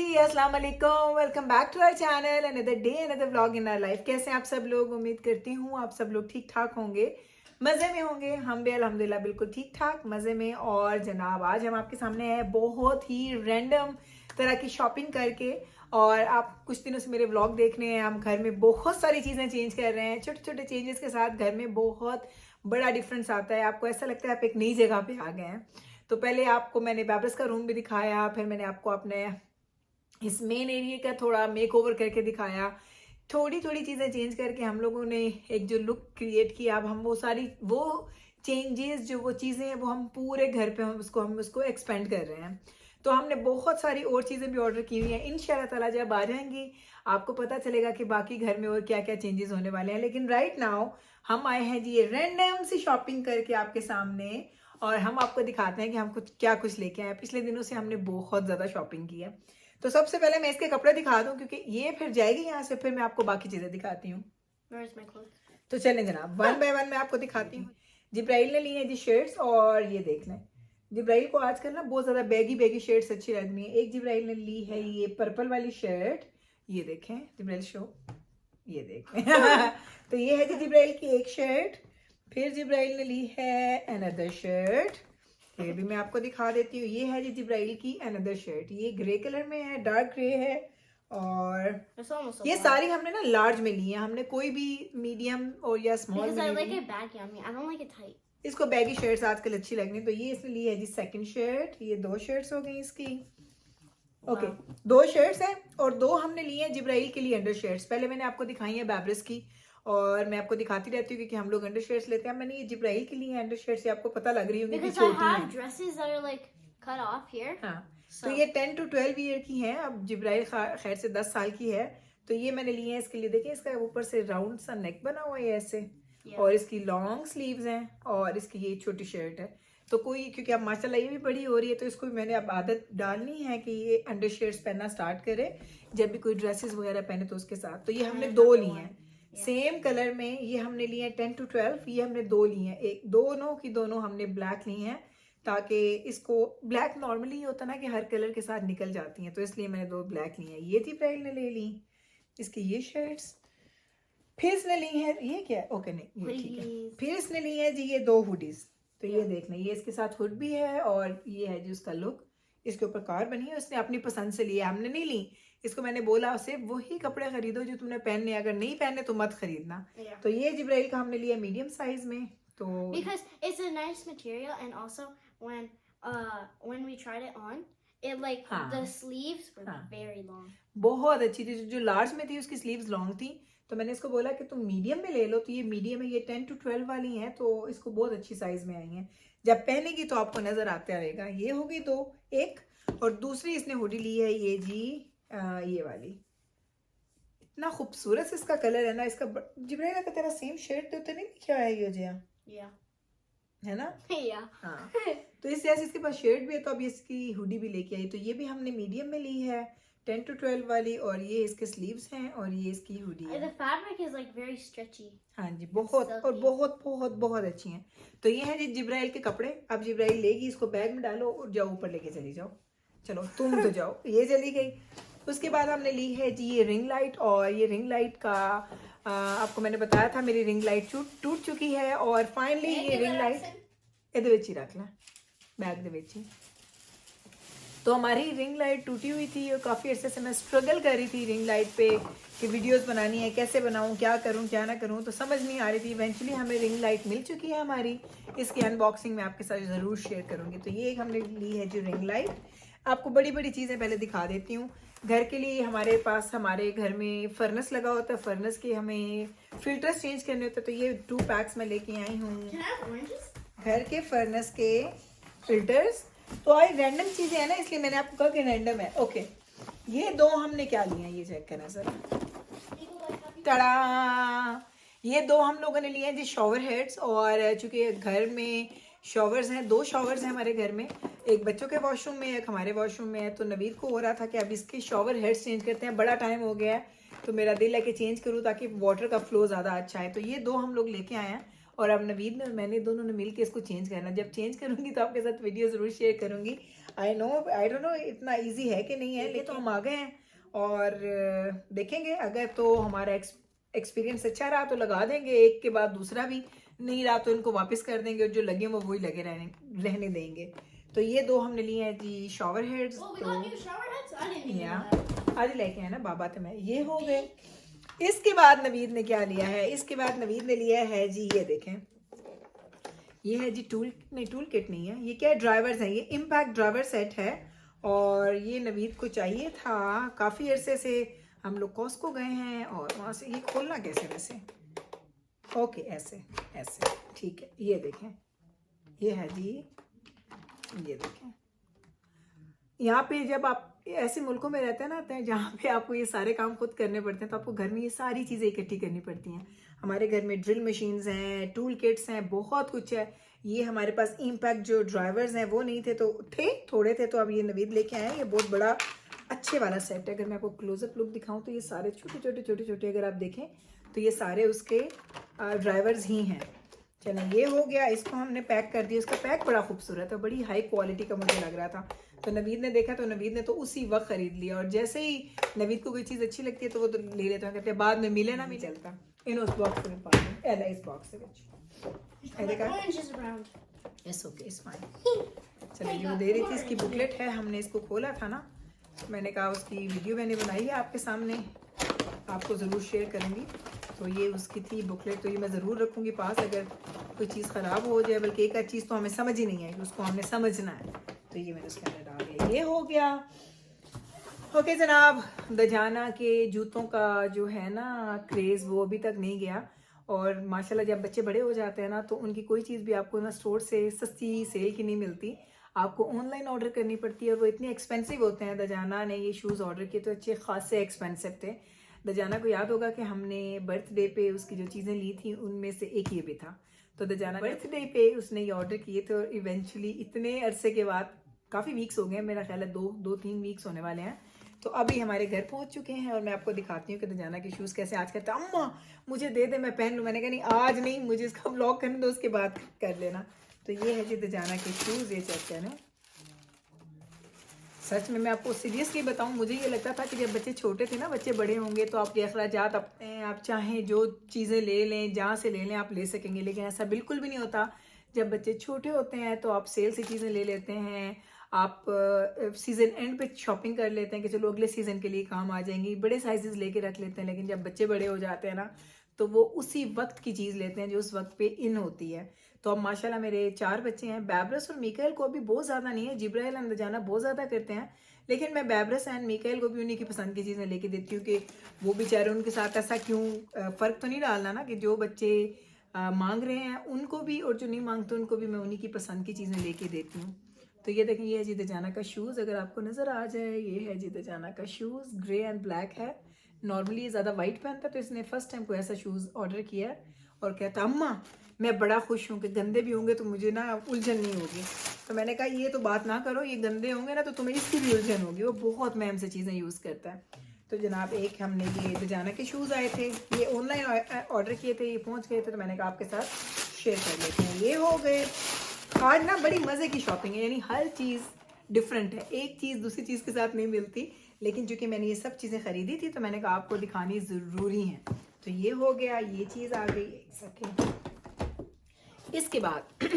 अस्सलाम वालेकुम, welcome back to our channel, another day another vlog in our life. कैसे हैं आप सब लोग? उम्मीद करती हूँ आप सब लोग ठीक ठाक होंगे, मज़े में होंगे। हम भी अल्हम्दुलिल्लाह बिल्कुल ठीक ठाक मज़े में। और जनाब आज हम आपके सामने हैं बहुत ही रैंडम तरह की शॉपिंग करके। और आप कुछ दिनों से मेरे व्लॉग देख रहे हैं, हम घर में बहुत सारी चीज़ें चेंज कर रहे हैं। छोटे छोटे चेंजेस के साथ घर में बहुत बड़ा डिफरेंस आता है। आपको ऐसा लगता है आप एक नई जगह पे आ गए हैं। तो पहले आपको मैंने बैब्रस का रूम भी दिखाया, फिर मैंने आपको अपने इस मेन एरिया का थोड़ा मेक ओवर करके दिखाया। थोड़ी थोड़ी चीज़ें चेंज करके हम लोगों ने एक जो लुक क्रिएट किया। अब हम वो सारी वो चेंजेस जो वो चीज़ें हैं वो हम पूरे घर पे हम उसको एक्सपेंड कर रहे हैं। तो हमने बहुत सारी और चीज़ें भी ऑर्डर की हुई हैं। इंशाल्लाह ताला जब आ जाएंगी आपको पता चलेगा कि बाकी घर में और क्या क्या चेंजेस होने वाले हैं। लेकिन राइट नाउ हम आए हैं जी ये रैंडम सी शॉपिंग करके आपके सामने, और हम आपको दिखाते हैं कि हम कुछ क्या कुछ लेके आए हैं। पिछले दिनों से हमने बहुत ज़्यादा शॉपिंग की है। तो सबसे पहले मैं इसके कपड़े दिखा दूं क्योंकि ये फिर जाएगी यहाँ से, फिर मैं आपको बाकी चीजें दिखाती हूँ। तो चलें जनाब, वन बाय वन मैं आपको दिखाती हूँ। जिब्राइल ने ली है जी शर्ट्स, और ये देख लें जिब्राइल को आजकल ना बहुत ज्यादा बैगी बैगी शर्ट्स अच्छी लग रही है। एक जिब्राइल ने ली है ये पर्पल वाली शर्ट, ये देखें जिब्राइल शो, ये देखें तो ये है जी जिब्राइल की एक शर्ट। फिर जिब्राइल ने ली है अनदर शर्ट, ये भी मैं आपको दिखा देती हूँ। ये है जी जिब्राइल की अनदर शर्ट, ये ग्रे कलर में है, डार्क ग्रे है। और ये सारी हमने ना लार्ज में ली है, हमने कोई भी मीडियम और या स्मॉल में नहीं ली। इसको बैगी शर्ट्स आजकल अच्छी लग रही है, तो ये इसने ली है जी सेकंड शर्ट। ये दो शर्ट्स हो गई इसकी। ओके, दो शर्ट्स हैं और दो हमने ली है जिब्राइल के लिए अंडर शर्ट्स। पहले मैंने आपको दिखाई है बैब्रस की, और मैं आपको दिखाती रहती हूँ क्योंकि हम लोग अंडर शर्ट्स लेते हैं। मैंने ये जिब्राइल के लिए अंडर शर्ट्स, आपको पता लग रही होंगी कि छोटी हैं। हाँ, तो ये 10 to 12 ईयर की हैं। अब जिब्राइल खैर से 10 साल की है। तो ये मैंने लिए हैं इसके लिए। देखिए इसका ऊपर से राउंड सा नेक बना हुआ है ऐसे, और इसकी लॉन्ग स्लीव्स हैं, और इसकी ये छोटी शर्ट है। तो कोई क्योंकि अब माशाल्लाह ये भी बड़ी हो रही है, तो इसको मैंने अब आदत डालनी है कि ये अंडर शर्ट्स पहनना स्टार्ट करे जब भी कोई ड्रेसेस वगैरह पहने तो उसके साथ। तो ये हमने दो ली हैं सेम कलर में। ये हमने लिए हैं 10 to 12, ये हमने दो ली हैं। एक दोनों की दोनों हमने ब्लैक ली हैं, ताकि इसको ब्लैक नॉर्मली होता ना कि हर कलर के साथ निकल जाती हैं, तो इसलिए मैंने दो ब्लैक ली हैं। ये थी प्राइल ने ले ली इसकी ये शर्ट्स। फिर इसने ली है ये क्या है, ओके नहीं ये ठीक है। फिर इसने ली है जी ये दो हुडीज। तो ये देखना, ये इसके साथ हुड भी है, और ये है जी उसका लुक। इसके ऊपर कार बनी है, उसने अपनी पसंद से लिया, हमने नहीं ली। इसको मैंने बोला उसे वही कपड़े खरीदो जो तुमने पहनने, अगर नहीं पहनने तो मत खरीदना। तो ये जिब्राइल का हमने लिया मीडियम साइज में। तो because it's a nice material, and also when we tried it on, it like the sleeves were very long. बहुत अच्छी थी। जो लार्ज में थी उसकी स्लीव्स लॉन्ग थी, तो मैंने इसको बोला कि तुम मीडियम में ले लो। तो ये मीडियम है, ये 10 to 12 वाली हैं, तो इसको बहुत अच्छी साइज में आई हैं। जब पहनेगी तो आपको नजर आता रहेगा। ये होगी दो, एक और दूसरी इसने हुडी ली है ये जी ये वाली। इतना खूबसूरत इसका कलर है ना। इसका जिब्राइल का तेरा सेम शर्ट तो नहीं लिखा है ये जो है ना। हाँ, तो इस जैसे इसके पास शर्ट भी है, तो अब इसकी हुडी भी लेके आई। तो ये भी हमने मीडियम में ली है 10 to 12 वाली, और ये इसके स्लीव्स हैं, और ये इसकी हुडी है। The fabric is like very stretchy. हाँ जी, बहुत और बहुत बहुत बहुत अच्छी हैं। तो ये है जी जिब्राइल के कपड़े। अब जिब्राइल लेगी, इसको बैग में डालो और जाओ ऊपर लेके चली जाओ। चलो तुम तो जाओ, ये चली गई। उसके बाद हमने ली है जी ये रिंग लाइट, और ये रिंग लाइट का आपको मैंने बताया था मेरी रिंग लाइट टूट चुकी है, और फाइनली ये रिंग लाइट ਇਹਦੇ ਵਿੱਚ ही रख ला, बैग ਦੇ ਵਿੱਚ ही। तो हमारी रिंग लाइट टूटी हुई थी, और काफ़ी अर्से से मैं स्ट्रगल कर रही थी रिंग लाइट पे कि वीडियोस बनानी है, कैसे बनाऊं, क्या करूं क्या ना करूं, तो समझ नहीं आ रही थी। इवेंचुअली हमें रिंग लाइट मिल चुकी है हमारी। इसकी अनबॉक्सिंग मैं आपके साथ ज़रूर शेयर करूंगी। तो ये एक हमने ली है जो रिंग लाइट। आपको बड़ी बड़ी चीज़ें पहले दिखा देती हूँ। घर के लिए हमारे पास हमारे घर में फर्नेस लगा होता है, फर्नेस के हमें फिल्टर्स चेंज करने होते हैं, तो ये 2 पैक्स में लेके आई हूँ घर के फर्नेस के फिल्टर्स। तो आई रैंडम चीजें हैं ना, इसलिए मैंने आपको कहा कि रैंडम है। ओके, ये दो हमने क्या लिए हैं ये चेक करना सर। टड़ा, ये दो हम लोगों ने लिए हैं जी शॉवर हेड्स। और चूंकि घर में शॉवर्स हैं, दो शॉवर्स हैं हमारे घर में, एक बच्चों के वॉशरूम में एक हमारे वॉशरूम में है। तो नवीद को हो रहा था कि अब इसके शॉवर हेड्स चेंज करते हैं, बड़ा टाइम हो गया है, तो मेरा दिल है कि चेंज करूँ ताकि वाटर का फ्लो ज़्यादा अच्छा है। तो ये दो हम लोग लेके आए हैं, और अब नवीद ने मैंने दोनों ने मिल के इसको चेंज करना। जब चेंज करूंगी तो आपके साथ वीडियो ज़रूर शेयर करूंगी। आई डोंट नो इतना इजी है कि नहीं है, लेकिन तो हम आ गए हैं और देखेंगे अगर तो हमारा एक्सपीरियंस अच्छा रहा तो लगा देंगे एक के बाद दूसरा भी, नहीं रहा तो इनको वापस कर देंगे और जो लगे वो वही लगे रहने देंगे। तो ये दो हमने लिए हैं जी शॉवर हेड्स। आज लेके आए ना बाबा तो मैं, ये हो गए। इसके बाद नवीद ने क्या लिया है, इसके बाद नवीद ने लिया है जी, ये देखें, ये है जी टूल किट नहीं है, ये क्या है, ड्राइवर्स है, ये इम्पैक्ट ड्राइवर सेट है। और ये नवीद को चाहिए था काफ़ी अरसे से। हम लोग कॉस्को गए हैं और वहाँ से, ये खोलना कैसे वैसे, ओके ऐसे ऐसे, ठीक है। ये देखें, ये है जी, ये देखें। यहाँ पे जब आप ऐसे मुल्कों में रहते हैं ना, जहाँ पे आपको ये सारे काम खुद करने पड़ते हैं, तो आपको घर में ये सारी चीज़ें इकट्ठी करनी पड़ती हैं। हमारे घर में ड्रिल मशीन्स हैं, टूल किट्स हैं, बहुत कुछ है। ये हमारे पास इम्पैक्ट जो ड्राइवर्स हैं वो नहीं थे, तो थे थोड़े थे, तो अब ये नवीद लेके आए हैं। ये बहुत बड़ा अच्छे वाला सेट है। अगर मैं आपको क्लोजअप लुक दिखाऊँ तो ये सारे छोटे छोटे अगर आप देखें तो ये सारे उसके ड्राइवर्स ही हैं। चलो ये हो गया, इसको हमने पैक कर दिया। इसका पैक बड़ा खूबसूरत है, बड़ी हाई क्वालिटी का मुझे लग रहा था। तो नवीद ने देखा तो नवीद ने तो उसी वक्त खरीद लिया। और जैसे ही नवीद को कोई चीज़ अच्छी लगती है तो वो तो ले लेता है, कहते हैं बाद में मिले ना भी चलता। इन उस बॉक्स में पा दें, इस बॉक्स से चलो ये दे रही थी, इसकी बुकलेट है, हमने इसको खोला था ना, मैंने कहा उसकी वीडियो मैंने बनाई है आपके सामने, आपको ज़रूर शेयर करूँगी। तो ये उसकी थी बुकलेट, तो ये मैं ज़रूर रखूँगी पास, अगर कोई चीज़ ख़राब हो जाए, बल्कि एक चीज़ तो हमें समझ ही नहीं आएगी, उसको हमने समझना है। तो ये मैंने उसके अंदर डाल दिया, ये हो गया। ओके जनाब, दजाना के जूतों का जो है ना क्रेज़, वो अभी तक नहीं गया। और माशाल्लाह जब बच्चे बड़े हो जाते हैं ना, तो उनकी कोई चीज़ भी आपको ना स्टोर से सस्ती सेल की नहीं मिलती, आपको ऑनलाइन ऑर्डर करनी पड़ती है। और वो इतने एक्सपेंसिव होते हैं। दजाना ने ये शूज़ ऑर्डर किए तो अच्छे खासे एक्सपेंसिव थे। दजाना को याद होगा कि हमने बर्थडे पे उसकी जो चीज़ें ली थी उनमें से एक ये भी था। तो दजाना बर्थडे पे उसने ये ऑर्डर किए थे और इवेंचुअली इतने अरसे के बाद, काफ़ी वीक्स हो गए, मेरा ख्याल है 2-3 वीक्स होने वाले हैं, तो अभी हमारे घर पहुंच चुके हैं। और मैं आपको दिखाती हूँ कि दजाना के शूज़ कैसे। आज कहते अम्मा मुझे दे दे, मैं पहन लूँ। मैंने कहा नहीं आज नहीं, मुझे इसका व्लॉग करने दो, उसके बाद कर लेना। तो ये है जी दजाना के शूज़, ये चेक करें। सच में मैं आपको सीरियसली बताऊं, मुझे ये लगता था कि जब बच्चे छोटे थे ना, बच्चे बड़े होंगे तो आपके अखराजात अपने आप चाहें जो चीज़ें ले लें, जहाँ से ले लें आप ले सकेंगे, लेकिन ऐसा बिल्कुल भी नहीं होता। जब बच्चे छोटे होते हैं तो आप सेल से चीज़ें ले लेते हैं, आप सीज़न एंड पे शॉपिंग कर लेते हैं कि चलो अगले सीज़न के लिए काम आ जाएंगी, बड़े साइजेस लेके रख लेते हैं। लेकिन जब बच्चे बड़े हो जाते हैं ना, तो वो उसी वक्त की चीज़ लेते हैं जो उस वक्त पे इन होती है। तो अब माशाल्लाह मेरे 4 बच्चे हैं। बैबरस और मीकाएल को अभी बहुत ज़्यादा नहीं है, जिब्राइल और दजाना बहुत ज़्यादा करते हैं, लेकिन मैं बैबरस एंड मीकाएल को भी उन्हीं की पसंद की चीज़ें लेके देती हूँ कि वो बेचारे, उनके साथ ऐसा क्यों फ़र्क तो नहीं डालना ना कि जो बच्चे मांग रहे हैं उनको भी और जो नहीं मांगते उनको भी मैं उन्हीं की पसंद की चीज़ें लेके देती हूँ। तो ये देखें, ये है जी दजाना का शूज़, अगर आपको नज़र आ जाए, ये है जी दजाना का शूज़, ग्रे एंड ब्लैक है। नॉर्मली ये ज़्यादा वाइट पहनता, तो इसने फर्स्ट टाइम को ऐसा शूज़ ऑर्डर किया और कहता अम्मा मैं बड़ा खुश हूँ कि गंदे भी होंगे तो मुझे ना उलझन नहीं होगी। तो मैंने कहा ये तो बात ना करो, ये गंदे होंगे ना तो तुम्हें इसकी भी उलझन होगी। वो बहुत मेहनत से चीज़ें यूज़ करता है। तो जनाब एक हमने ये दजाना के शूज़ आए थे, ये ऑनलाइन ऑर्डर किए थे, ये पहुँच गए थे, तो मैंने कहा आपके साथ शेयर कर लेते हैं। ये हो गए। आज ना बड़ी मज़े की शॉपिंग है, यानी हर चीज़ डिफरेंट है, एक चीज़ दूसरी चीज़ के साथ नहीं मिलती। लेकिन चूँकि मैंने ये सब चीज़ें ख़रीदी थी तो मैंने कहा आपको दिखानी ज़रूरी है। तो ये हो गया, ये चीज़ आ गई, एक सेकेंड। इसके बाद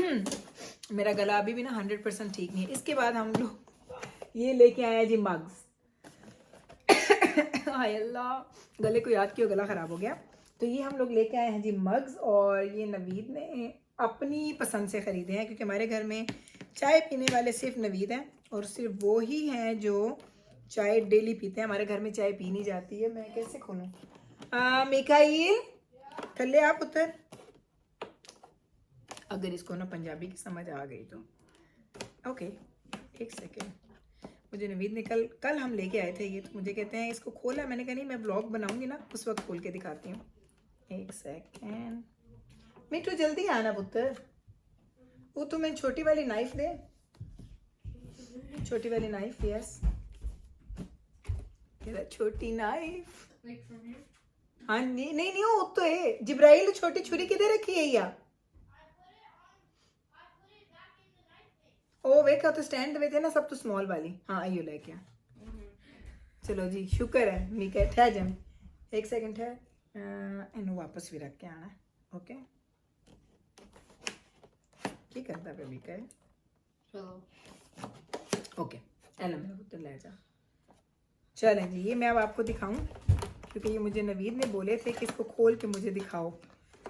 मेरा गला अभी भी ना 100% ठीक नहीं है। इसके बाद हम लोग ये लेके आए हैं जी मग्स। हाय अल्लाह, गले को याद किया, गला ख़राब हो गया। तो ये हम लोग लेके आए हैं जी मग्स, और ये नवीद ने अपनी पसंद से ख़रीदे हैं, क्योंकि हमारे घर में चाय पीने वाले सिर्फ नवीद हैं और सिर्फ वो ही हैं जो चाय डेली पीते हैं। हमारे घर में चाय पी नहीं जाती है। मैं कैसे खोलूँ? मिकाइल थल्ले आप उतर, अगर इसको ना पंजाबी की समझ आ गई तो ओके। एक सेकेंड, मुझे नवीद ने कल हम लेके आए थे ये, तो मुझे कहते हैं इसको खोला। मैंने कहा नहीं, मैं ब्लॉग बनाऊंगी ना उस वक्त खोल के दिखाती हूँ। एक सेकेंड मिठू, जल्दी आना पुत्र। वो तो मैं छोटी वाली नाइफ दे, छोटी वाली नाइफ, यस तेरा छोटी नाइफ। हाँ नहीं नहीं नहीं, वो तो है। जिब्राइल छोटी छुरी किधर रखी है या? ओ वेखा तो स्टैंड में थे ना सब तो स्मॉल वाली। हाँ आइयो लेके आ। चलो जी शुक्र है मीका ठहर जा एक सेकंड ठहर इन्हों वापस भी रख के आना है। ओके की करता पे मीका है। ओके एला मेरा पुत्र ले जा। चलें जी ये मैं अब आपको दिखाऊं क्योंकि ये मुझे नवीद ने बोले थे कि इसको खोल के मुझे दिखाओ,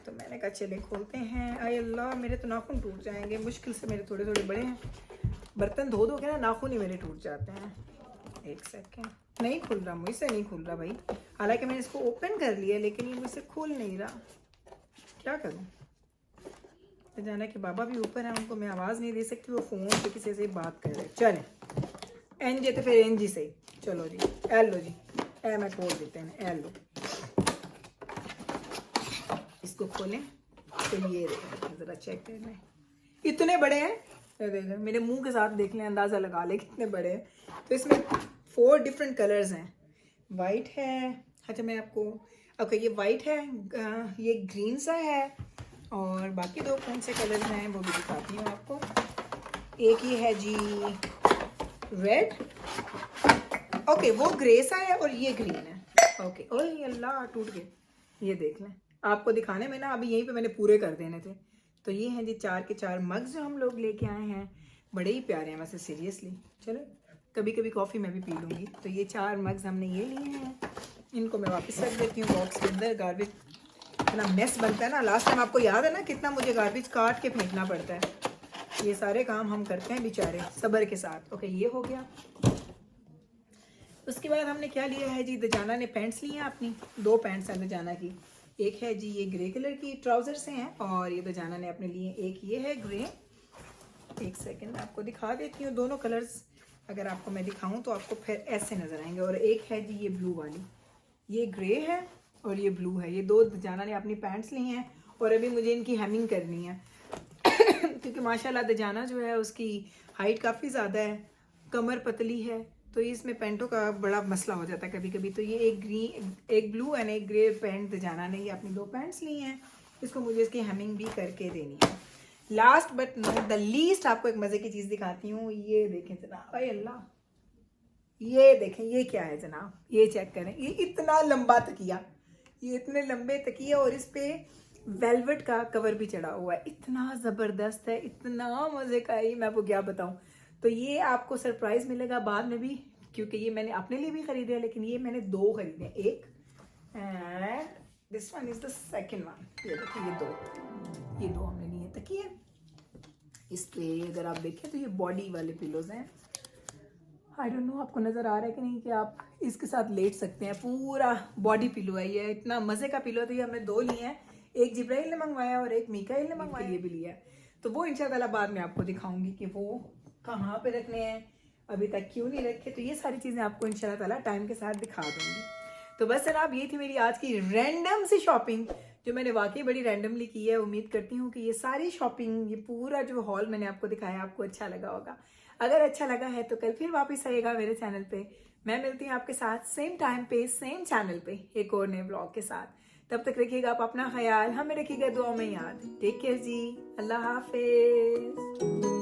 तो मैंने कहा चले खोलते हैं। आय अल्लाह मेरे तो नाखून टूट जाएंगे, मुश्किल से मेरे थोड़े थोड़े बड़े हैं, बर्तन धो धो के ना नाखून ही मेरे टूट जाते हैं। एक सेकेंड, नहीं खुल रहा, मुझसे नहीं खुल रहा भाई। हालांकि मैंने इसको ओपन कर लिया लेकिन ये मुझसे खुल नहीं रहा, क्या करूँ। तो जाना कि बाबा भी ऊपर है, उनको मैं आवाज़ नहीं दे सकती, वो फ़ोन पे किसी से बात कर रहे। चलें एनजे तो फिर एनजी से चलो जी। एल लो जी, ए मैं खोल देते हैं। एल लो, इसको खोलें तो ये ज़रा चेक कर लें, इतने बड़े हैं। देखें मेरे मुंह के साथ देख लें, अंदाज़ा लगा लें कितने बड़े हैं। तो इसमें 4 डिफरेंट कलर्स हैं। वाइट है, अच्छा मैं आपको ओके ये वाइट है, ये ग्रीन सा है, और बाकी 2 कौन से कलर्स हैं वो भी दिखाती हूँ आपको। एक ये है जी रेड, ओके वो ग्रे सा है, और ये ग्रीन है। ओके ओए अल्लाह टूट गए। ये देख लें, आपको दिखाने में ना अभी यहीं पे मैंने पूरे कर देने थे। तो ये हैं जी 4 के 4 मग्स जो हम लोग लेके आए हैं, बड़े ही प्यारे हैं वैसे सीरियसली। चलो कभी कभी कॉफ़ी मैं भी पी लूँगी। तो ये 4 मग्स हमने ये लिए हैं, इनको मैं वापस रख देती हूँ बॉक्स के अंदर। गार्बेज इतना मेस बनता है ना, लास्ट टाइम आपको याद है ना कितना मुझे गार्बेज काट के फेंकना पड़ता है। ये सारे काम हम करते हैं बेचारे सब्र के साथ। ओके ये हो गया। उसके बाद हमने क्या लिया है जी, दजाना ने पैंट्स ली हैं अपनी, 2 पैंट्स हैं दजाना की। एक है जी ये ग्रे कलर की ट्राउज़र से हैं, और ये दजाना ने अपने लिए एक ये है ग्रे। एक सेकंड आपको दिखा देती हूँ दोनों कलर्स, अगर आपको मैं दिखाऊं तो आपको फिर ऐसे नज़र आएंगे। और एक है जी ये ब्लू वाली, ये ग्रे है और ये ब्लू है। ये 2 दजाना ने अपनी पैंट्स ली हैं, और अभी मुझे इनकी हेमिंग करनी है क्योंकि माशाल्लाह दजाना जो है उसकी हाइट काफ़ी ज़्यादा है, कमर पतली है, तो इसमें पैंटों का बड़ा मसला हो जाता है कभी कभी। तो ये एक ग्रीन, एक ब्लू एंड एक ग्रे पैंट दजाना ने ये अपनी 2 पैंट्स ली हैं, इसको मुझे इसकी हेमिंग भी करके देनी है। Last but not the least आपको एक मज़े की चीज़ दिखाती हूँ। ये देखें जनाब, अरे अल्लाह, ये देखें ये क्या है जनाब, ये चेक करें। ये इतना लंबा तकिया, ये इतने लंबे तकिया, और इस पे वेलवेट का कवर भी चढ़ा हुआ है। इतना ज़बरदस्त है, इतना मज़े का है, मैं आपको क्या बताऊँ। तो ये आपको सरप्राइज़ मिलेगा बाद में भी, क्योंकि ये मैंने अपने लिए भी ख़रीदे हैं, लेकिन ये मैंने 2 ख़रीदे हैं, एक and this one is the second one. ये देखिए ये दो हमने लिए तकिए। इस पे अगर आप देखें तो ये बॉडी वाले पिलोज़ हैं। आई डोंट नो आपको नज़र आ रहा है कि नहीं, कि आप इसके साथ लेट सकते हैं। पूरा बॉडी पिलो है ये, इतना मज़े का पिलो था। ये हमने 2 लिए हैं, एक जिब्राइल ने मंगवाया और एक मीकाइल ने मंगवाया, ये भी लिया। तो वो इंशाल्लाह बाद में आपको दिखाऊंगी कि वो कहाँ पे रखने हैं, अभी तक क्यों नहीं रखे। तो ये सारी चीज़ें आपको इंशाल्लाह टाइम के साथ दिखा दूँगी। तो बस जनाब ये थी मेरी आज की रैंडम सी शॉपिंग, जो मैंने वाकई बड़ी रैंडमली की है। उम्मीद करती हूँ कि ये सारी शॉपिंग, ये पूरा जो हॉल मैंने आपको दिखाया आपको अच्छा लगा होगा। अगर अच्छा लगा है तो कल फिर वापस आइएगा मेरे चैनल पे। मैं मिलती हूँ आपके साथ सेम टाइम पे सेम चैनल पे एक और नए ब्लॉग के साथ। तब तक रखिएगा आप अपना ख्याल, हमें रखिएगा दुआ में याद। टेक केयर जी, अल्लाह हाफिज।